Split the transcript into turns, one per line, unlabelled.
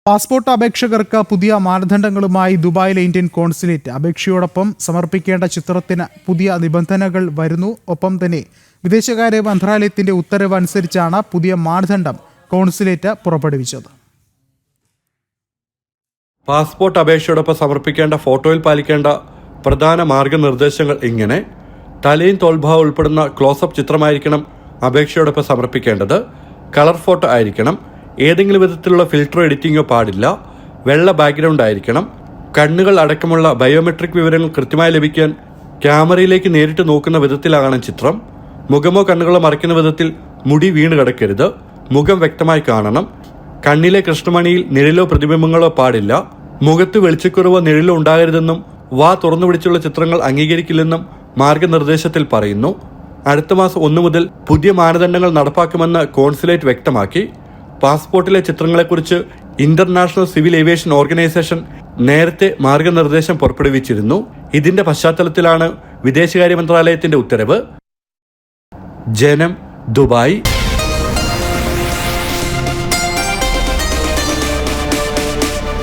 Passport അപേക്ഷകർക്ക് പുതിയ മാനദണ്ഡങ്ങളുമായി ദുബായിലെ Indian consulate. അപേക്ഷയോടൊപ്പം സമർപ്പിക്കേണ്ട ചിത്രത്തിന് പുതിയ നിബന്ധനകൾ വരുന്നു. ഒപ്പം തന്നെ വിദേശകാര്യ മന്ത്രാലയത്തിന്റെ ഉത്തരവ് അനുസരിച്ചാണ് പുതിയ മാനദണ്ഡം കോൺസുലേറ്റ് പുറപ്പെടുവിച്ചത്.
പാസ്പോർട്ട് അപേക്ഷയോടൊപ്പം സമർപ്പിക്കേണ്ട ഫോട്ടോയിൽ പാലിക്കേണ്ട പ്രധാന മാർഗനിർദ്ദേശങ്ങൾ ഇങ്ങനെ: തലയും തോൾഭാവം ഉൾപ്പെടുന്ന ക്ലോസപ്പ് ചിത്രമായിരിക്കണം അപേക്ഷയോടൊപ്പം സമർപ്പിക്കേണ്ടത്. കളർ ഫോട്ടോ ആയിരിക്കണം. ഏതെങ്കിലും വിധത്തിലുള്ള ഫിൽറ്ററോ എഡിറ്റിങ്ങോ പാടില്ല. വെള്ള ബാക്ക്ഗ്രൗണ്ട് ആയിരിക്കണം. കണ്ണുകൾ അടക്കമുള്ള ബയോമെട്രിക് വിവരങ്ങൾ കൃത്യമായി ലഭിക്കാൻ ക്യാമറയിലേക്ക് നേരിട്ട് നോക്കുന്ന വിധത്തിലാകണം ചിത്രം. മുഖമോ കണ്ണുകളോ മറയ്ക്കുന്ന വിധത്തിൽ മുടി വീണ് കിടക്കരുത്. മുഖം വ്യക്തമായി കാണണം. കണ്ണിലെ കൃഷ്ണമണിയിൽ നിഴലോ പ്രതിബിംബങ്ങളോ പാടില്ല. മുഖത്ത് വെളിച്ചക്കുറവോ നിഴലോ ഉണ്ടാകരുതെന്നും വാ തുറന്നു പിടിച്ചുള്ള ചിത്രങ്ങൾ അംഗീകരിക്കില്ലെന്നും മാർഗനിർദ്ദേശത്തിൽ പറയുന്നു. അടുത്ത മാസം 1 മുതൽ പുതിയ മാനദണ്ഡങ്ങൾ നടപ്പാക്കുമെന്ന് കോൺസുലേറ്റ് വ്യക്തമാക്കി. പാസ്പോർട്ടിലെ ചിത്രങ്ങളെക്കുറിച്ച് ഇന്റർനാഷണൽ സിവിൽ ഏവിയേഷൻ ഓർഗനൈസേഷൻ നേരത്തെ മാർഗനിർദ്ദേശം പുറപ്പെടുവിച്ചിരുന്നു. ഇതിന്റെ പശ്ചാത്തലത്തിലാണ് വിദേശകാര്യ മന്ത്രാലയത്തിന്റെ ഉത്തരവ്. ജനം, ദുബായ്.